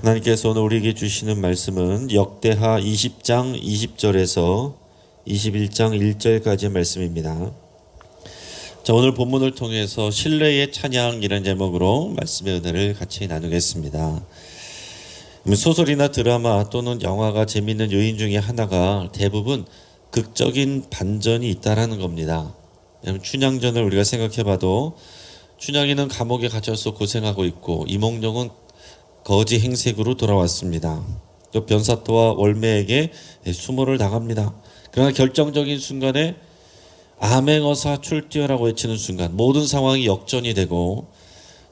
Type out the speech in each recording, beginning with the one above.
하나님께서 오늘 우리에게 주시는 말씀은 역대하 20장 20절에서 21장 1절까지의 말씀입니다. 자, 오늘 본문을 통해서 신뢰의 찬양이라는 제목으로 말씀의 은혜를 같이 나누겠습니다. 소설이나 드라마 또는 영화가 재미있는 요인 중에 하나가 대부분 극적인 반전이 있다라는 겁니다. 춘향전을 우리가 생각해봐도 춘향이는 감옥에 갇혀서 고생하고 있고 이몽룡은 거지 행색으로 돌아왔습니다. 또 변사또와 월매에게 수모를 당합니다. 그러나 결정적인 순간에 암행어사 출두하라고 외치는 순간 모든 상황이 역전이 되고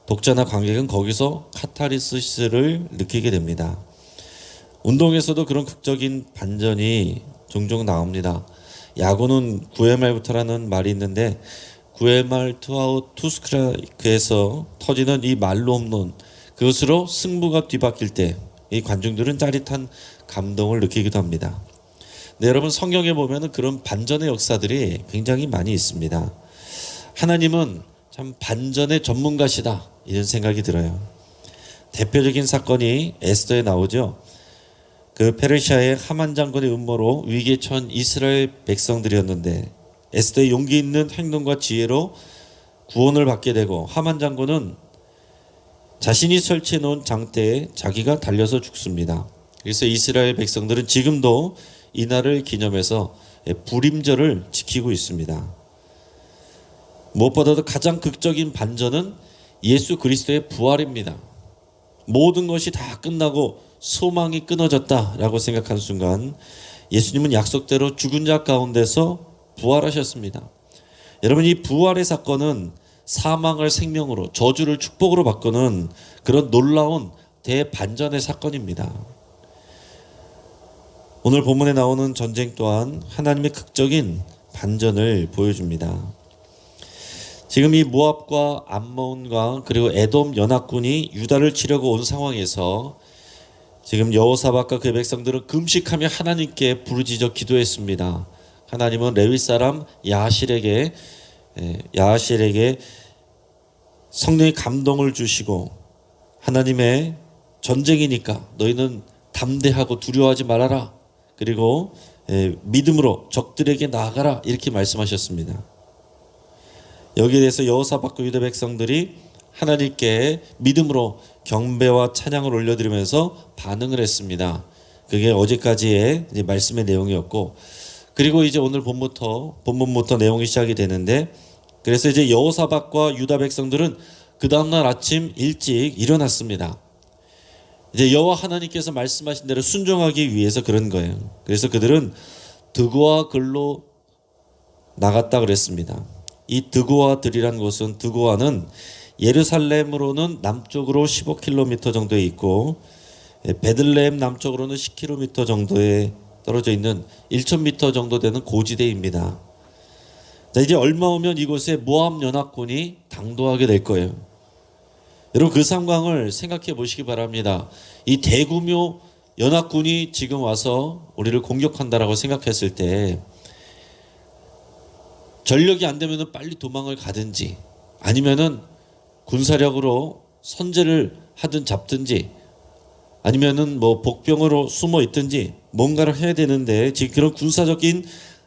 독자나 관객은 거기서 카타르시스를 느끼게 됩니다. 운동에서도 그런 극적인 반전이 종종 나옵니다. 야구는 9회 말부터라는 말이 있는데 9회 말 투아웃 투스트라이크에서 터지는 이 말로 홈런, 그것으로 승부가 뒤바뀔 때 이 관중들은 짜릿한 감동을 느끼기도 합니다. 네, 여러분, 성경에 보면 그런 반전의 역사들이 굉장히 많이 있습니다. 하나님은 참 반전의 전문가시다, 이런 생각이 들어요. 대표적인 사건이 에스더에 나오죠. 그 페르시아의 하만 장군의 음모로 위기에 처한 이스라엘 백성들이었는데 에스더의 용기 있는 행동과 지혜로 구원을 받게 되고 하만 장군은 자신이 설치해 놓은 장대에 자기가 달려서 죽습니다. 그래서 이스라엘 백성들은 지금도 이날을 기념해서 불임절을 지키고 있습니다. 무엇보다도 가장 극적인 반전은 예수 그리스도의 부활입니다. 모든 것이 다 끝나고 소망이 끊어졌다라고 생각한 순간 예수님은 약속대로 죽은 자 가운데서 부활하셨습니다. 여러분, 이 부활의 사건은 사망을 생명으로, 저주를 축복으로 바꾸는 그런 놀라운 대반전의 사건입니다. 오늘 본문에 나오는 전쟁 또한 하나님의 극적인 반전을 보여줍니다. 지금 이 모압과 암몬과 그리고 에돔 연합군이 유다를 치려고 온 상황에서 지금 여호사밧과 그의 백성들은 금식하며 하나님께 부르짖어 기도했습니다. 하나님은 레위 사람 야하실에게 성령의 감동을 주시고 하나님의 전쟁이니까 너희는 담대하고 두려워하지 말아라. 그리고 믿음으로 적들에게 나아가라, 이렇게 말씀하셨습니다. 여기에 대해서 여호사밧과 유다 백성들이 하나님께 믿음으로 경배와 찬양을 올려드리면서 반응을 했습니다. 그게 어제까지의 이제 말씀의 내용이었고, 그리고 이제 오늘 본문부터 내용이 시작이 되는데, 그래서 이제 여호사밧과 유다 백성들은 그 다음날 아침 일찍 일어났습니다. 이제 여호와 하나님께서 말씀하신 대로 순종하기 위해서 그런 거예요. 그래서 그들은 드고아 글로 나갔다 그랬습니다. 이 드고아들이란 곳은, 드고아는 예루살렘으로는 남쪽으로 15km 정도에 있고 베들레헴 남쪽으로는 10km 정도에 떨어져 있는 1,000m 정도 되는 고지대입니다. 자, 이제 얼마 후면 이곳에 모압 연합군이 당도하게 될 거예요. 여러분, 그 상황을 생각해 보시기 바랍니다. 이 대규모 연합군이 지금 와서 우리를 공격한다라고 생각했을 때 전력이 안 되면 빨리 도망을 가든지 아니면은 군사력으로 선제를 하든 잡든지 아니면은 뭐 복병으로 숨어 있든지 뭔가를 해야 되는데 지금 그런 군사적인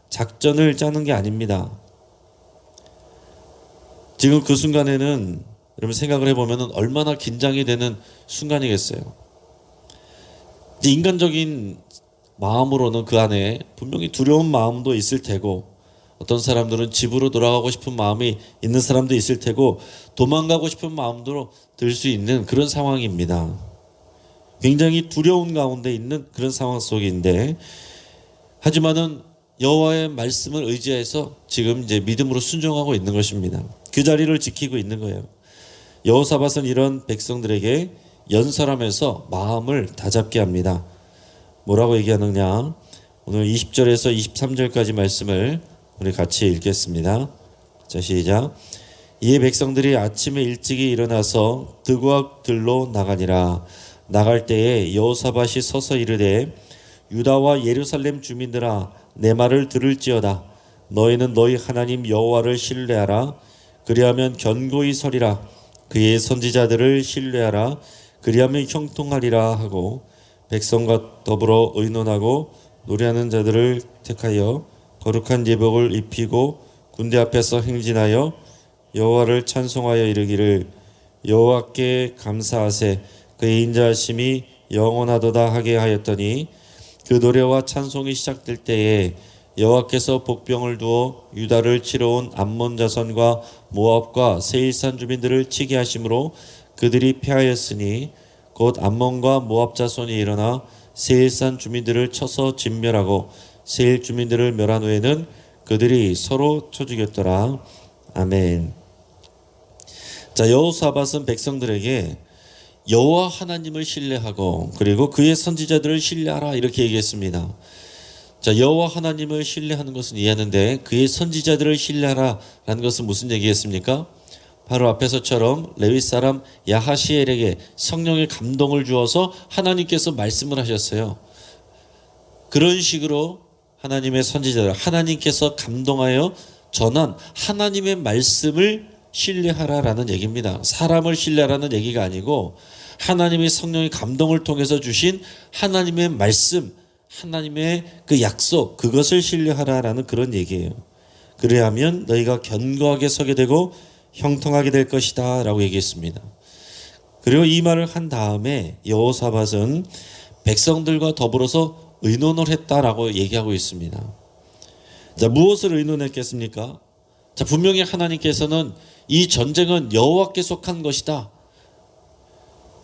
작전을 짜는 게 아닙니다. 지금 그 순간에는 여러분 생각을 해보면 얼마나 긴장이 되는 순간이겠어요. 이제 인간적인 마음으로는 그 안에 분명히 두려운 마음도 있을 테고, 어떤 사람들은 집으로 돌아가고 싶은 마음이 있는 사람도 있을 테고, 도망가고 싶은 마음도 들 수 있는 그런 상황입니다. 굉장히 두려운 가운데 있는 그런 상황 속인데, 하지만은 여호와의 말씀을 의지해서 지금 이제 믿음으로 순종하고 있는 것입니다. 그 자리를 지키고 있는 거예요. 여호사밧은 이런 백성들에게 연설하면서 마음을 다잡게 합니다. 뭐라고 얘기하느냐? 오늘 20절에서 23절까지 말씀을 우리 같이 읽겠습니다. 자, 시작. 이에 백성들이 아침에 일찍이 일어나서 드고아들로 나가니라. 나갈 때에 여호사밧이 서서 이르되 유다와 예루살렘 주민들아, 내 말을 들을지어다. 너희는 너희 하나님 여호와를 신뢰하라. 그리하면 견고히 서리라. 그의 선지자들을 신뢰하라. 그리하면 형통하리라 하고 백성과 더불어 의논하고 노래하는 자들을 택하여 거룩한 예복을 입히고 군대 앞에서 행진하여 여호와를 찬송하여 이르기를 여호와께 감사하세 그의 인자하심이 영원하도다 하게 하였더니 그 노래와 찬송이 시작될 때에 여호와께서 복병을 두어 유다를 치러 온 암몬 자손과 모압과 세일산 주민들을 치게 하심으로 그들이 패하였으니 곧 암몬과 모압 자손이 일어나 세일산 주민들을 쳐서 진멸하고 세일 주민들을 멸한 후에는 그들이 서로 쳐 죽였더라. 아멘. 자, 여호사밧은 백성들에게 여호와 하나님을 신뢰하고 그리고 그의 선지자들을 신뢰하라 이렇게 얘기했습니다. 자, 여호와 하나님을 신뢰하는 것은 이해하는데 그의 선지자들을 신뢰하라라는 것은 무슨 얘기겠습니까? 바로 앞에서처럼 레위 사람 야하시엘에게 성령의 감동을 주어서 하나님께서 말씀을 하셨어요. 그런 식으로 하나님의 선지자들, 하나님께서 감동하여 전한 하나님의 말씀을 신뢰하라라는 얘기입니다. 사람을 신뢰하라는 얘기가 아니고 하나님의 성령의 감동을 통해서 주신 하나님의 말씀, 하나님의 그 약속, 그것을 신뢰하라라는 그런 얘기예요. 그래야면 너희가 견고하게 서게 되고 형통하게 될 것이다 라고 얘기했습니다. 그리고 이 말을 한 다음에 여호사밧은 백성들과 더불어서 의논을 했다라고 얘기하고 있습니다. 자, 무엇을 의논했겠습니까? 자, 분명히 하나님께서는 이 전쟁은 여호와께 속한 것이다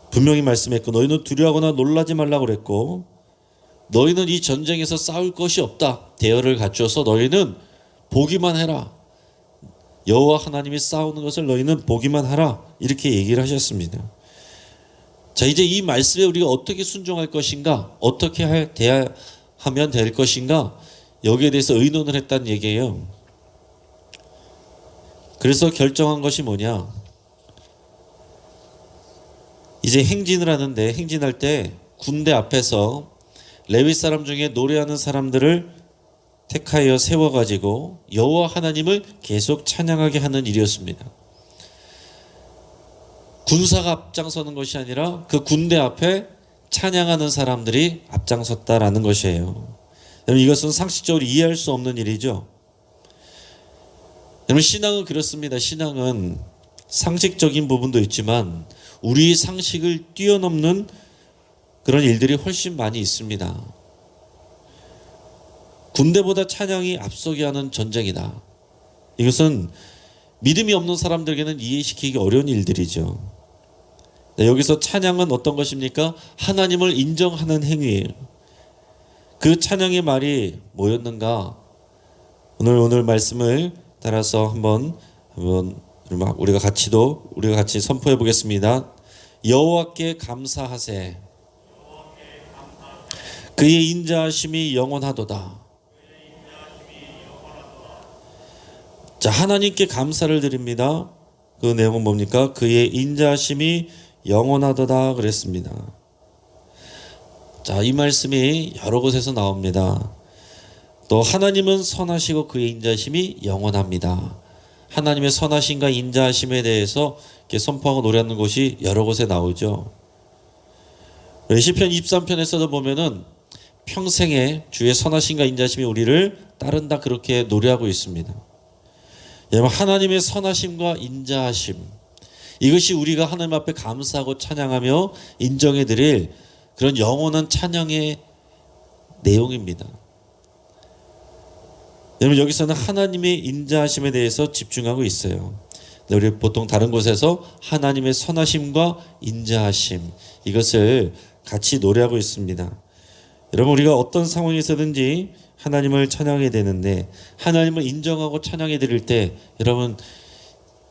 분명히 말씀했고, 너희는 두려워하거나 놀라지 말라고 그랬고, 너희는 이 전쟁에서 싸울 것이 없다 대열을 갖춰서 너희는 보기만 해라. 여호와 하나님이 싸우는 것을 너희는 보기만 하라 이렇게 얘기를 하셨습니다. 자, 이제 이 말씀에 우리가 어떻게 순종할 것인가, 어떻게 대하면 될 것인가, 여기에 대해서 의논을 했다는 얘기예요. 그래서 결정한 것이 뭐냐, 이제 행진을 하는데, 행진할 때 군대 앞에서 레위 사람 중에 노래하는 사람들을 택하여 세워가지고 여호와 하나님을 계속 찬양하게 하는 일이었습니다. 군사가 앞장서는 것이 아니라 그 군대 앞에 찬양하는 사람들이 앞장섰다라는 것이에요. 여러분, 이것은 상식적으로 이해할 수 없는 일이죠. 여러분, 신앙은 그렇습니다. 신앙은 상식적인 부분도 있지만 우리 상식을 뛰어넘는 그런 일들이 훨씬 많이 있습니다. 군대보다 찬양이 앞서게 하는 전쟁이다. 이것은 믿음이 없는 사람들에게는 이해시키기 어려운 일들이죠. 여기서 찬양은 어떤 것입니까? 하나님을 인정하는 행위예요. 그 찬양의 말이 뭐였는가? 오늘 말씀을 따라서 한번 우리가 같이 선포해 보겠습니다. 여호와께 감사하세. 그의 인자하심이 영원하도다. 자, 하나님께 감사를 드립니다. 그 내용은 뭡니까? 그의 인자하심이 영원하도다 그랬습니다. 자, 이 말씀이 여러 곳에서 나옵니다. 또 하나님은 선하시고 그의 인자하심이 영원합니다. 하나님의 선하심과 인자하심에 대해서 이렇게 선포하고 노래하는 곳이 여러 곳에 나오죠. 시편 23편에서도 보면은 평생에 주의 선하심과 인자하심이 우리를 따른다 그렇게 노래하고 있습니다. 여러분, 하나님의 선하심과 인자하심, 이것이 우리가 하나님 앞에 감사하고 찬양하며 인정해 드릴 그런 영원한 찬양의 내용입니다. 여러분, 여기서는 하나님의 인자하심에 대해서 집중하고 있어요. 우리 보통 다른 곳에서 하나님의 선하심과 인자하심, 이것을 같이 노래하고 있습니다. 여러분, 우리가 어떤 상황에서든지 하나님을 찬양해야 되는데, 하나님을 인정하고 찬양해 드릴 때 여러분,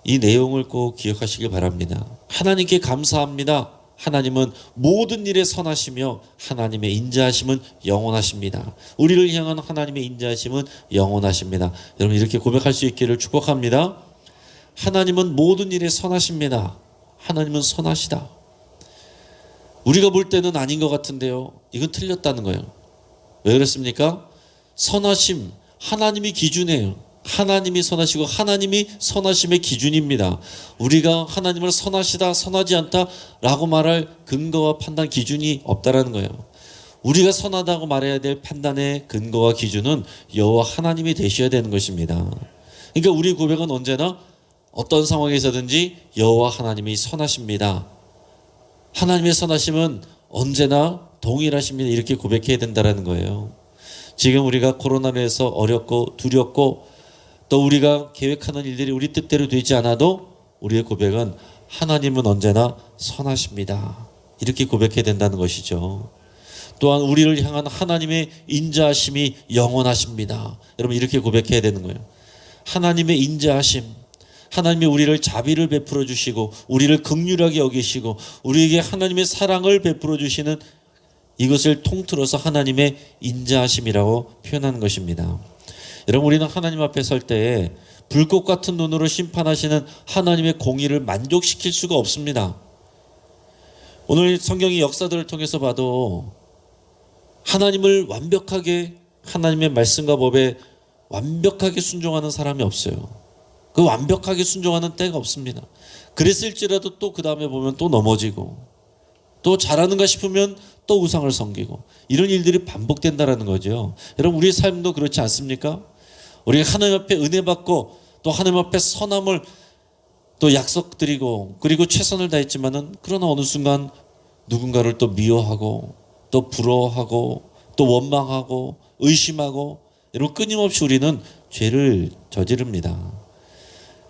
이 내용을 꼭 기억하시길 바랍니다. 하나님께 감사합니다. 하나님은 모든 일에 선하시며 하나님의 인자하심은 영원하십니다. 우리를 향한 하나님의 인자하심은 영원하십니다. 여러분, 이렇게 고백할 수 있기를 축복합니다. 하나님은 모든 일에 선하십니다. 하나님은 선하시다. 우리가 볼 때는 아닌 것 같은데요, 이건 틀렸다는 거예요. 왜 그렇습니까? 선하심, 하나님이 기준이에요. 하나님이 선하시고 하나님이 선하심의 기준입니다. 우리가 하나님을 선하시다 선하지 않다라고 말할 근거와 판단 기준이 없다라는 거예요. 우리가 선하다고 말해야 될 판단의 근거와 기준은 여호와 하나님이 되셔야 되는 것입니다. 그러니까 우리 고백은 언제나 어떤 상황에서든지 여호와 하나님이 선하십니다. 하나님의 선하심은 언제나 동일하십니다. 이렇게 고백해야 된다는 거예요. 지금 우리가 코로나로 해서 어렵고 두렵고 또 우리가 계획하는 일들이 우리 뜻대로 되지 않아도 우리의 고백은 하나님은 언제나 선하십니다. 이렇게 고백해야 된다는 것이죠. 또한 우리를 향한 하나님의 인자하심이 영원하십니다. 여러분 이렇게 고백해야 되는 거예요. 하나님의 인자하심, 하나님이 우리를 자비를 베풀어 주시고 우리를 긍휼하게 여기시고 우리에게 하나님의 사랑을 베풀어 주시는 이것을 통틀어서 하나님의 인자하심이라고 표현하는 것입니다. 여러분 우리는 하나님 앞에 설 때에 불꽃 같은 눈으로 심판하시는 하나님의 공의를 만족시킬 수가 없습니다. 오늘 성경의 역사들을 통해서 봐도 하나님을 완벽하게 하나님의 말씀과 법에 완벽하게 순종하는 사람이 없어요. 그 완벽하게 순종하는 때가 없습니다. 그랬을지라도 또 그 다음에 보면 또 넘어지고 또 잘하는가 싶으면 또 우상을 섬기고 이런 일들이 반복된다는 거죠. 여러분 우리의 삶도 그렇지 않습니까? 우리가 하나님 앞에 은혜 받고 또 하나님 앞에 선함을 또 약속드리고 그리고 최선을 다했지만은 그러나 어느 순간 누군가를 또 미워하고 또 부러워하고 또 원망하고 의심하고 여러분 끊임없이 우리는 죄를 저지릅니다.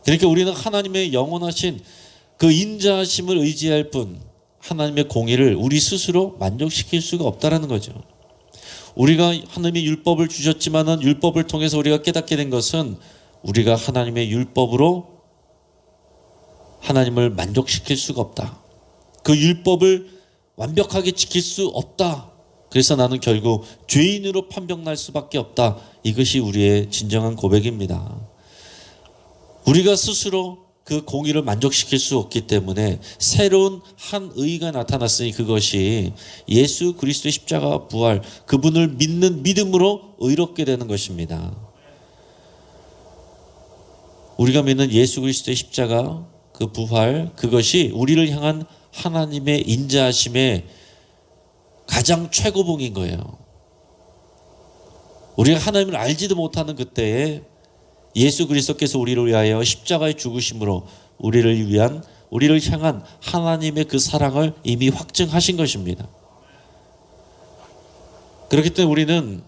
그러니까 우리는 하나님의 영원하신 그 인자하심을 의지할 뿐 하나님의 공의를 우리 스스로 만족시킬 수가 없다라는 거죠. 우리가 하나님의 율법을 주셨지만은 율법을 통해서 우리가 깨닫게 된 것은 우리가 하나님의 율법으로 하나님을 만족시킬 수가 없다. 그 율법을 완벽하게 지킬 수 없다. 그래서 나는 결국 죄인으로 판명날 수밖에 없다. 이것이 우리의 진정한 고백입니다. 우리가 스스로 그 공의를 만족시킬 수 없기 때문에 새로운 한 의가 나타났으니 그것이 예수 그리스도의 십자가 부활, 그분을 믿는 믿음으로 의롭게 되는 것입니다. 우리가 믿는 예수 그리스도의 십자가, 그 부활, 그것이 우리를 향한 하나님의 인자하심의 가장 최고봉인 거예요. 우리가 하나님을 알지도 못하는 그때에 예수 그리스도께서 우리를 위하여 십자가의 죽으심으로 우리를 향한 하나님의 그 사랑을 이미 확증하신 것입니다. 그렇기 때문에 우리는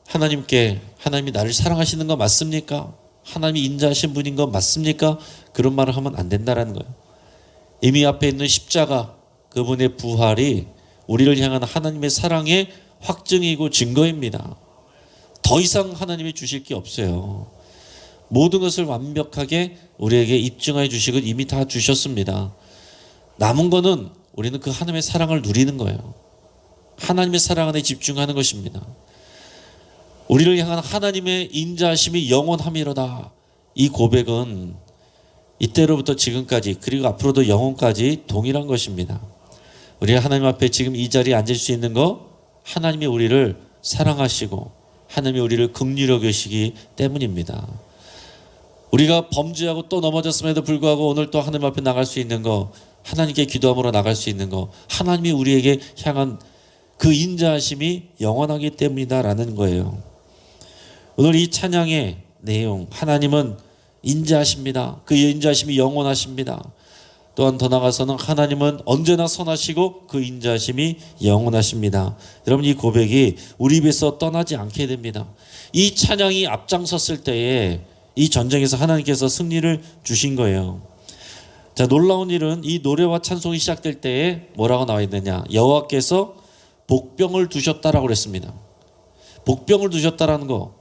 하나님이 나를 사랑하시는 거 맞습니까? 하나님이 인자하신 분인 거 맞습니까? 그런 말을 하면 안 된다는 거예요. 이미 앞에 있는 십자가, 그분의 부활이 우리를 향한 하나님의 사랑의 확증이고 증거입니다. 더 이상 하나님이 주실 게 없어요. 모든 것을 완벽하게 우리에게 입증해 주시고 이미 다 주셨습니다. 남은 거는 우리는 그 하나님의 사랑을 누리는 거예요. 하나님의 사랑 안에 집중하는 것입니다. 우리를 향한 하나님의 인자하심이 영원함이로다. 이 고백은 이때로부터 지금까지 그리고 앞으로도 영원까지 동일한 것입니다. 우리가 하나님 앞에 지금 이 자리에 앉을 수 있는 거 하나님이 우리를 사랑하시고 하나님이 우리를 긍휼히 여기시기 때문입니다. 우리가 범죄하고 또 넘어졌음에도 불구하고 오늘 또 하나님 앞에 나갈 수 있는 거, 하나님께 기도함으로 나갈 수 있는 거, 하나님이 우리에게 향한 그 인자하심이 영원하기 때문이다라는 거예요. 오늘 이 찬양의 내용, 하나님은 인자하십니다. 그 인자하심이 영원하십니다. 또한 더 나아가서는 하나님은 언제나 선하시고 그 인자하심이 영원하십니다. 여러분 이 고백이 우리 입에서 떠나지 않게 됩니다. 이 찬양이 앞장섰을 때에 이 전쟁에서 하나님께서 승리를 주신 거예요. 자, 놀라운 일은 이 노래와 찬송이 시작될 때에 뭐라고 나와 있느냐? 여호와께서 복병을 두셨다라고 그랬습니다. 복병을 두셨다라는 거.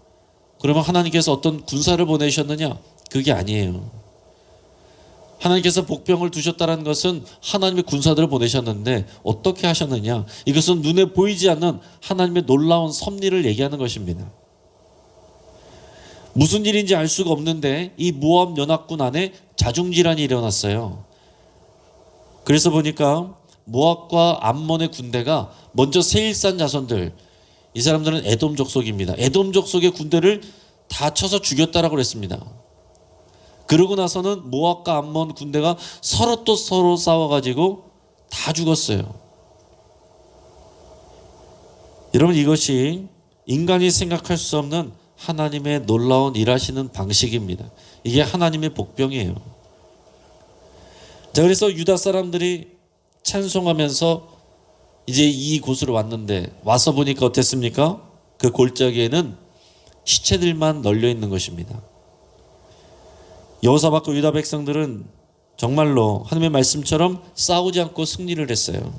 그러면 하나님께서 어떤 군사를 보내셨느냐? 그게 아니에요. 하나님께서 복병을 두셨다는 것은 하나님의 군사들을 보내셨는데 어떻게 하셨느냐? 이것은 눈에 보이지 않는 하나님의 놀라운 섭리를 얘기하는 것입니다. 무슨 일인지 알 수가 없는데 이 모압 연합군 안에 자중질환이 일어났어요. 그래서 보니까 모압과 암몬의 군대가 먼저 세일산 자손들, 이 사람들은 에돔 족속입니다. 에돔 족속의 군대를 다 쳐서 죽였다라고 그랬습니다. 그러고 나서는 모압과 암몬 군대가 서로 또 서로 싸워가지고 다 죽었어요. 여러분, 이것이 인간이 생각할 수 없는 하나님의 놀라운 일하시는 방식입니다. 이게 하나님의 복병이에요. 자, 그래서 유다 사람들이 찬송하면서 이제 이곳으로 왔는데 와서 보니까 어땠습니까? 그 골짜기에는 시체들만 널려 있는 것입니다. 여호사밧과 유다 백성들은 정말로 하나님의 말씀처럼 싸우지 않고 승리를 했어요.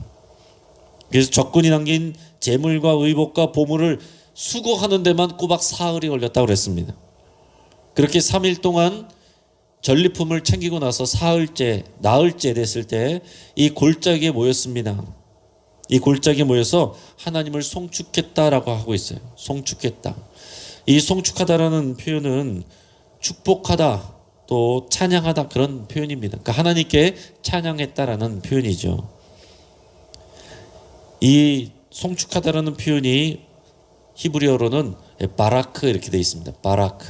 그래서 적군이 남긴 재물과 의복과 보물을 수거하는 데만 꼬박 사흘이 걸렸다고 그랬습니다. 그렇게 3일 동안 전리품을 챙기고 나서 사흘째, 나흘째 됐을 때 이 골짜기에 모였습니다. 이 골짜기에 모여서 하나님을 송축했다라고 하고 있어요. 송축했다. 이 송축하다라는 표현은 축복하다, 또 찬양하다, 그런 표현입니다. 그러니까 하나님께 찬양했다라는 표현이죠. 이 송축하다라는 표현이 히브리어로는 바라크 이렇게 되어 있습니다. 바라크.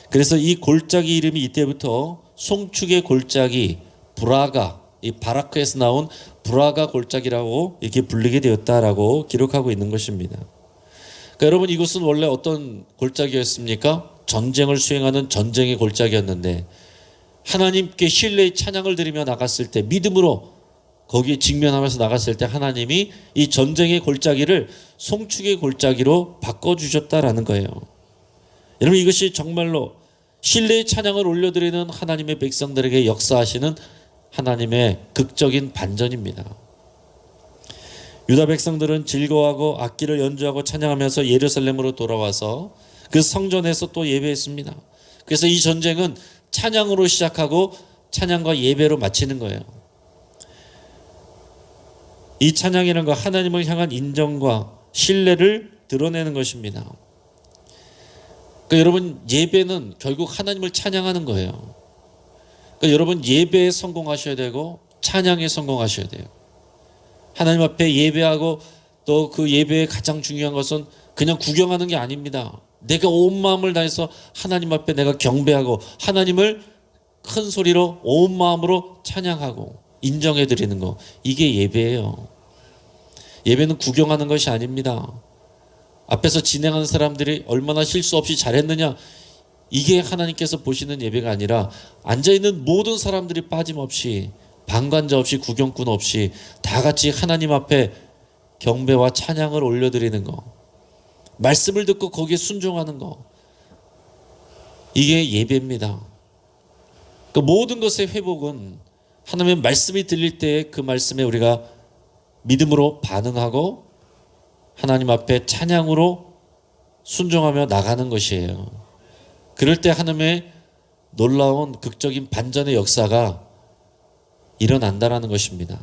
그래서 이 골짜기 이름이 이때부터 송축의 골짜기, 브라가, 이 바라크에서 나온 브라가 골짜기라고 이렇게 불리게 되었다라고 기록하고 있는 것입니다. 그러니까 여러분, 이곳은 원래 어떤 골짜기였습니까? 전쟁을 수행하는 전쟁의 골짜기였는데 하나님께 신뢰의 찬양을 드리며 나갔을 때, 믿음으로 거기에 직면하면서 나갔을 때 하나님이 이 전쟁의 골짜기를 송축의 골짜기로 바꿔주셨다라는 거예요. 여러분, 이것이 정말로 신뢰의 찬양을 올려드리는 하나님의 백성들에게 역사하시는 하나님의 극적인 반전입니다. 유다 백성들은 즐거워하고 악기를 연주하고 찬양하면서 예루살렘으로 돌아와서 그 성전에서 또 예배했습니다. 그래서 이 전쟁은 찬양으로 시작하고 찬양과 예배로 마치는 거예요. 이 찬양이라는 건 하나님을 향한 인정과 신뢰를 드러내는 것입니다. 그러니까 여러분, 예배는 결국 하나님을 찬양하는 거예요. 그러니까 여러분, 예배에 성공하셔야 되고 찬양에 성공하셔야 돼요. 하나님 앞에 예배하고 또 그 예배의 가장 중요한 것은 그냥 구경하는 게 아닙니다. 내가 온 마음을 다해서 하나님 앞에 내가 경배하고 하나님을 큰 소리로 온 마음으로 찬양하고 인정해 드리는 거, 이게 예배예요. 예배는 구경하는 것이 아닙니다. 앞에서 진행하는 사람들이 얼마나 실수 없이 잘했느냐, 이게 하나님께서 보시는 예배가 아니라 앉아있는 모든 사람들이 빠짐없이, 방관자 없이, 구경꾼 없이 다 같이 하나님 앞에 경배와 찬양을 올려드리는 거, 말씀을 듣고 거기에 순종하는 거, 이게 예배입니다. 그 모든 것의 회복은 하나님의 말씀이 들릴 때 그 말씀에 우리가 믿음으로 반응하고 하나님 앞에 찬양으로 순종하며 나가는 것이에요. 그럴 때 하나님의 놀라운 극적인 반전의 역사가 일어난다라는 것입니다.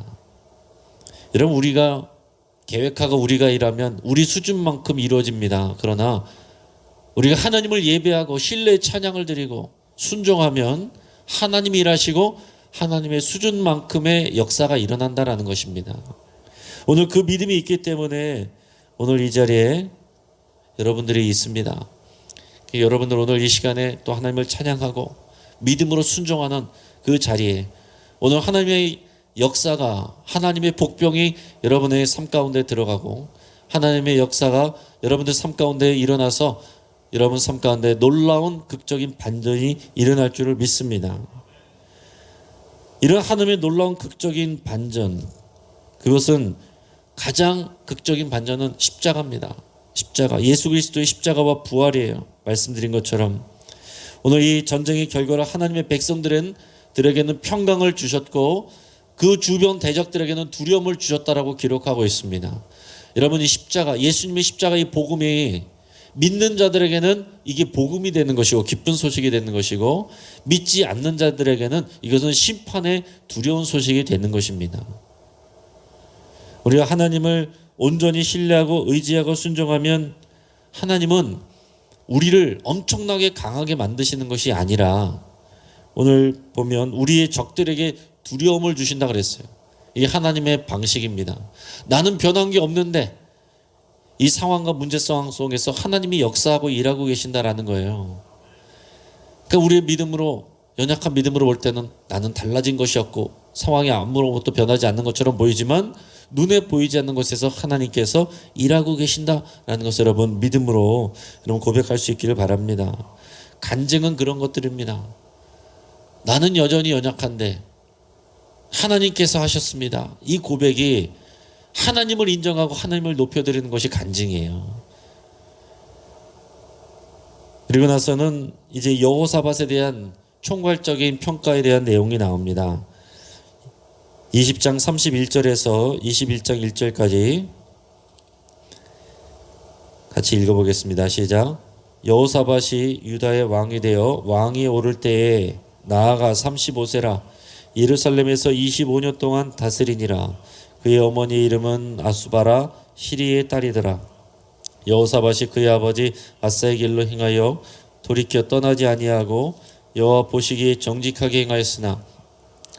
여러분, 우리가 계획하고 우리가 일하면 우리 수준만큼 이루어집니다. 그러나 우리가 하나님을 예배하고 신뢰의 찬양을 드리고 순종하면 하나님이 일하시고 하나님의 수준만큼의 역사가 일어난다라는 것입니다. 오늘 그 믿음이 있기 때문에 오늘 이 자리에 여러분들이 있습니다. 여러분들 오늘 이 시간에 또 하나님을 찬양하고 믿음으로 순종하는 그 자리에 오늘 하나님의 역사가, 하나님의 복병이 여러분의 삶 가운데 들어가고 하나님의 역사가 여러분들 삶 가운데 일어나서 여러분 삶 가운데 놀라운 극적인 반전이 일어날 줄을 믿습니다. 이런 하나님의 놀라운 극적인 반전, 그것은 가장 극적인 반전은 십자가입니다. 십자가, 예수 그리스도의 십자가와 부활이에요. 말씀드린 것처럼 오늘 이 전쟁의 결과로 하나님의 백성들에게는 평강을 주셨고 그 주변 대적들에게는 두려움을 주셨다라고 기록하고 있습니다. 여러분, 이 십자가, 예수님의 십자가, 이 복음이 믿는 자들에게는 이게 복음이 되는 것이고 기쁜 소식이 되는 것이고, 믿지 않는 자들에게는 이것은 심판의 두려운 소식이 되는 것입니다. 우리가 하나님을 온전히 신뢰하고 의지하고 순종하면 하나님은 우리를 엄청나게 강하게 만드시는 것이 아니라 오늘 보면 우리의 적들에게 두려움을 주신다 그랬어요. 이게 하나님의 방식입니다. 나는 변한 게 없는데 이 상황과 문제 상황 속에서 하나님이 역사하고 일하고 계신다라는 거예요. 그러니까 우리의 믿음으로, 연약한 믿음으로 볼 때는 나는 달라진 것이 없고 상황이 아무것도 변하지 않는 것처럼 보이지만 눈에 보이지 않는 곳에서 하나님께서 일하고 계신다라는 것을 여러분 믿음으로 여러분 고백할 수 있기를 바랍니다. 간증은 그런 것들입니다. 나는 여전히 연약한데 하나님께서 하셨습니다. 이 고백이 하나님을 인정하고 하나님을 높여드리는 것이 간증이에요. 그리고 나서는 이제 여호사밧에 대한 총괄적인 평가에 대한 내용이 나옵니다. 20장 31절에서 21장 1절까지 같이 읽어보겠습니다. 시작. 여호사밧이 유다의 왕이 되어 왕이 오를 때에 나아가 35세라 예루살렘에서 25년 동안 다스리니라. 그의 어머니 이름은 아수바라 시리의 딸이더라. 여호사밧이 그의 아버지 아사의 길로 행하여 돌이켜 떠나지 아니하고 여호와 보시기에 정직하게 행하였으나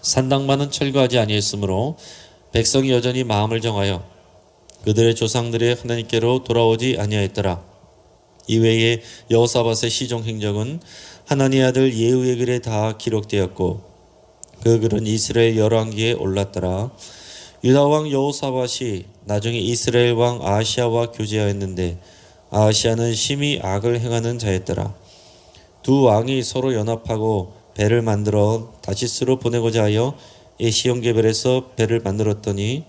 산당만은 철거하지 아니했으므로 백성이 여전히 마음을 정하여 그들의 조상들의 하나님께로 돌아오지 아니하였더라. 이외에 여호사밧의 시종 행적은 하나니 아들 예후의 글에 다 기록되었고 그 글은 이스라엘 열왕기에 올랐더라. 유다 왕 여호사밧이 나중에 이스라엘 왕 아하시아와 교제하였는데 아하시아는 심히 악을 행하는 자였더라. 두 왕이 서로 연합하고 배를 만들어 다시스로 보내고자 하여 에시온게벨에서 배를 만들었더니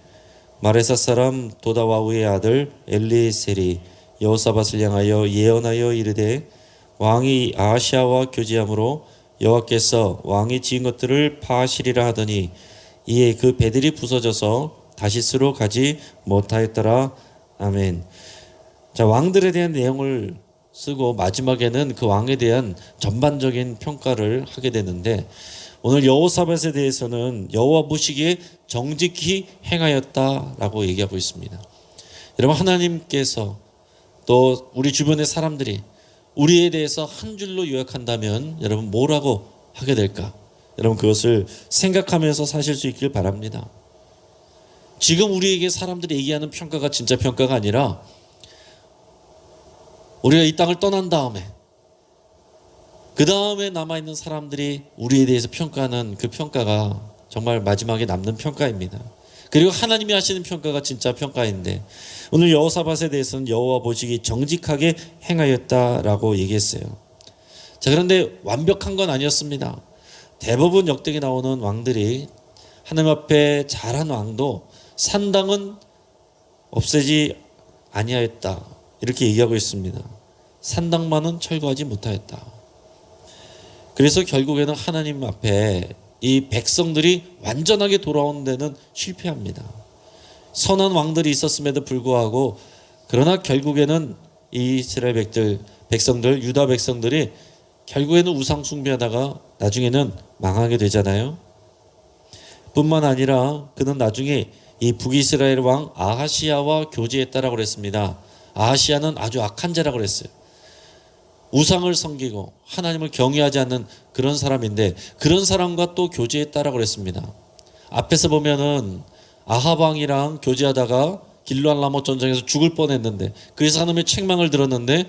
마레사 사람 도다와우의 아들 엘리에셀이 여호사밧을 향하여 예언하여 이르되 왕이 아하시아와 교제함으로 여호와께서 왕이 지은 것들을 파하시리라 하더니 이에 그 배들이 부서져서 다시스로 가지 못하였더라. 아멘. 자, 왕들에 대한 내용을 쓰고 마지막에는 그 왕에 대한 전반적인 평가를 하게 되는데 오늘 여호사밧에 대해서는 여호와 보시기에 정직히 행하였다라고 얘기하고 있습니다. 여러분 하나님께서 또 우리 주변의 사람들이 우리에 대해서 한 줄로 요약한다면 여러분 뭐라고 하게 될까? 여러분 그것을 생각하면서 사실 수 있길 바랍니다. 지금 우리에게 사람들이 얘기하는 평가가 진짜 평가가 아니라 우리가 이 땅을 떠난 다음에 그 다음에 남아있는 사람들이 우리에 대해서 평가하는 그 평가가 정말 마지막에 남는 평가입니다. 그리고 하나님이 하시는 평가가 진짜 평가인데 오늘 여호사밧에 대해서는 여호와 보시기 정직하게 행하였다라고 얘기했어요. 자, 그런데 완벽한 건 아니었습니다. 대부분 역대기 나오는 왕들이 하나님 앞에 잘한 왕도 산당은 없애지 아니하였다 이렇게 얘기하고 있습니다. 산당만은 철거하지 못하였다. 그래서 결국에는 하나님 앞에 이 백성들이 완전하게 돌아오는 데는 실패합니다. 선한 왕들이 있었음에도 불구하고 그러나 결국에는 이 이스라엘 백성들 유다 백성들이 결국에는 우상 숭배하다가 나중에는 망하게 되잖아요. 뿐만 아니라 그는 나중에 이 북이스라엘 왕 아하시아와 교제했다라고 그랬습니다. 아하시아는 아주 악한 자라고 그랬어요. 우상을 섬기고 하나님을 경외하지 않는 그런 사람인데 그런 사람과 또 교제했다라고 그랬습니다. 앞에서 보면은 아합 왕이랑 교제하다가 길르앗 라못 전쟁에서 죽을 뻔했는데 그래서 하나님의 책망을 들었는데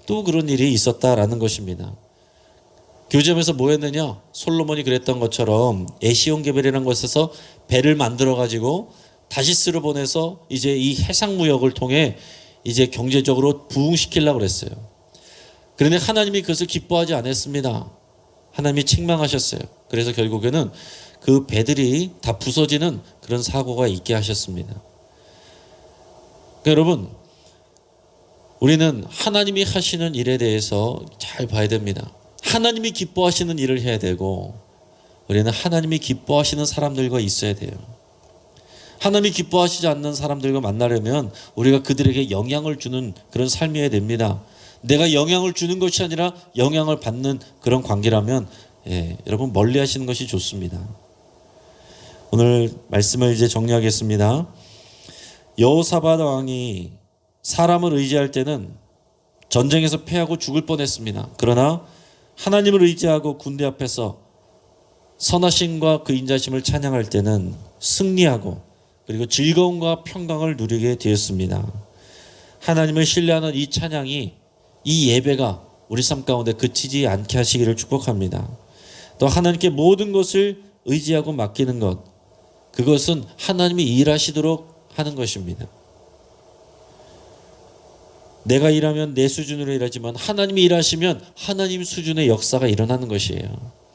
또 그런 일이 있었다라는 것입니다. 교제하면서 뭐 했느냐? 솔로몬이 그랬던 것처럼 에시온게벨이라는 곳에서 배를 만들어 가지고 다시스로 보내서 이제 이 해상무역을 통해 이제 경제적으로 부흥시키려고 그랬어요. 그런데 하나님이 그것을 기뻐하지 않았습니다. 하나님이 책망하셨어요. 그래서 결국에는 그 배들이 다 부서지는 그런 사고가 있게 하셨습니다. 그러니까 여러분 우리는 하나님이 하시는 일에 대해서 잘 봐야 됩니다. 하나님이 기뻐하시는 일을 해야 되고 우리는 하나님이 기뻐하시는 사람들과 있어야 돼요. 하나님이 기뻐하시지 않는 사람들과 만나려면 우리가 그들에게 영향을 주는 그런 삶이어야 됩니다. 내가 영향을 주는 것이 아니라 영향을 받는 그런 관계라면 여러분 멀리 하시는 것이 좋습니다. 오늘 말씀을 이제 정리하겠습니다. 여호사밧 왕이 사람을 의지할 때는 전쟁에서 패하고 죽을 뻔했습니다. 그러나 하나님을 의지하고 군대 앞에서 선하심과 그 인자심을 찬양할 때는 승리하고 그리고 즐거움과 평강을 누리게 되었습니다. 하나님을 신뢰하는 이 찬양이, 이 예배가 우리 삶 가운데 그치지 않게 하시기를 축복합니다. 또 하나님께 모든 것을 의지하고 맡기는 것, 그것은 하나님이 일하시도록 하는 것입니다. 내가 일하면 내 수준으로 일하지만 하나님이 일하시면 하나님 수준의 역사가 일어나는 것이에요.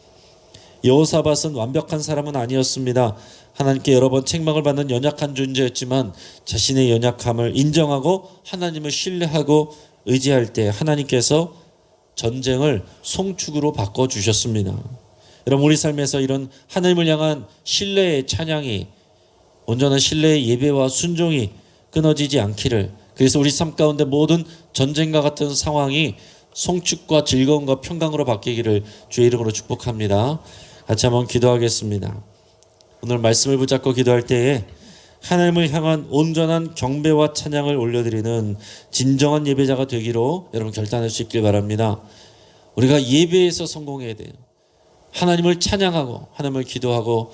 여호사밧은 완벽한 사람은 아니었습니다. 하나님께 여러 번 책망을 받는 연약한 존재였지만 자신의 연약함을 인정하고 하나님을 신뢰하고 의지할 때 하나님께서 전쟁을 송축으로 바꿔주셨습니다. 여러분, 우리 삶에서 이런 하나님을 향한 신뢰의 찬양이, 온전한 신뢰의 예배와 순종이 끊어지지 않기를, 그래서 우리 삶 가운데 모든 전쟁과 같은 상황이 송축과 즐거움과 평강으로 바뀌기를 주의 이름으로 축복합니다. 같이 한번 기도하겠습니다. 오늘 말씀을 붙잡고 기도할 때에 하나님을 향한 온전한 경배와 찬양을 올려드리는 진정한 예배자가 되기로 여러분 결단할 수 있길 바랍니다. 우리가 예배에서 성공해야 돼요. 하나님을 찬양하고 하나님을 기도하고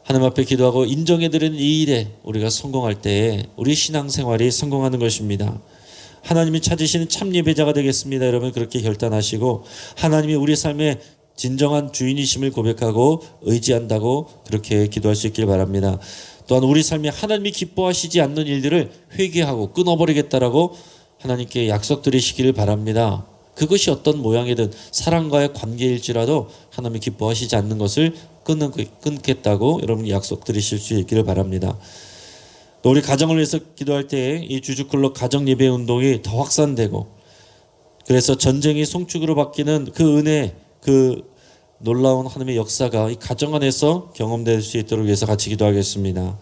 하나님 앞에 기도하고 인정해드리는 이 일에 우리가 성공할 때에 우리 신앙생활이 성공하는 것입니다. 하나님이 찾으시는 참 예배자가 되겠습니다. 여러분 그렇게 결단하시고 하나님이 우리 삶의 진정한 주인이심을 고백하고 의지한다고 그렇게 기도할 수 있길 바랍니다. 또한 우리 삶에 하나님이 기뻐하시지 않는 일들을 회개하고 끊어버리겠다라고 하나님께 약속드리시기를 바랍니다. 그것이 어떤 모양이든 사랑과의 관계일지라도 하나님이 기뻐하시지 않는 것을 끊겠다고 여러분 약속드리실 수 있기를 바랍니다. 또 우리 가정을 위해서 기도할 때 이 주주클럽 가정 예배 운동이 더 확산되고, 그래서 전쟁이 송축으로 바뀌는 그 은혜, 그 놀라운 하나님의 역사가 이 가정 안에서 경험될 수 있도록 위해서 같이 기도하겠습니다.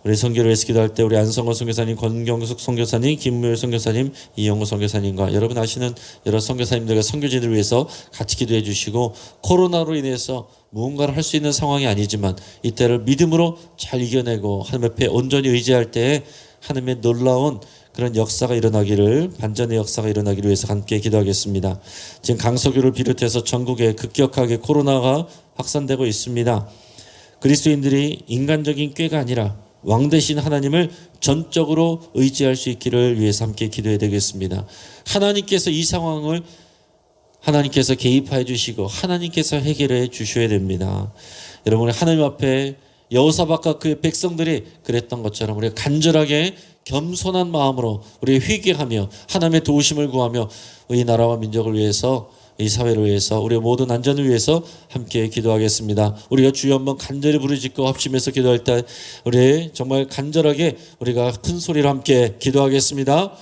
우리 선교를 위해서 기도할 때 우리 안성호 선교사님, 권경숙 선교사님, 김무열 선교사님, 이영호 선교사님과 여러분 아시는 여러 선교사님들과 선교진을 위해서 같이 기도해 주시고, 코로나로 인해서 무언가를 할 수 있는 상황이 아니지만 이때를 믿음으로 잘 이겨내고 하나님 앞에 온전히 의지할 때에 하나님의 놀라운 그런 역사가 일어나기를, 반전의 역사가 일어나기를 위해서 함께 기도하겠습니다. 지금 강서교를 비롯해서 전국에 급격하게 코로나가 확산되고 있습니다. 그리스도인들이 인간적인 꾀가 아니라 왕 되신 하나님을 전적으로 의지할 수 있기를 위해서 함께 기도해야 되겠습니다. 하나님께서 이 상황을 하나님께서 개입해 주시고 하나님께서 해결해 주셔야 됩니다. 여러분, 하나님 앞에 여호사밧과 그의 백성들이 그랬던 것처럼 우리가 간절하게 겸손한 마음으로 우리 회개하며 하나님의 도우심을 구하며 이 나라와 민족을 위해서, 이 사회를 위해서, 우리의 모든 안전을 위해서 함께 기도하겠습니다. 우리가 주여 한번 간절히 부르짖고 합심해서 기도할 때 우리 정말 간절하게 우리가 큰 소리로 함께 기도하겠습니다.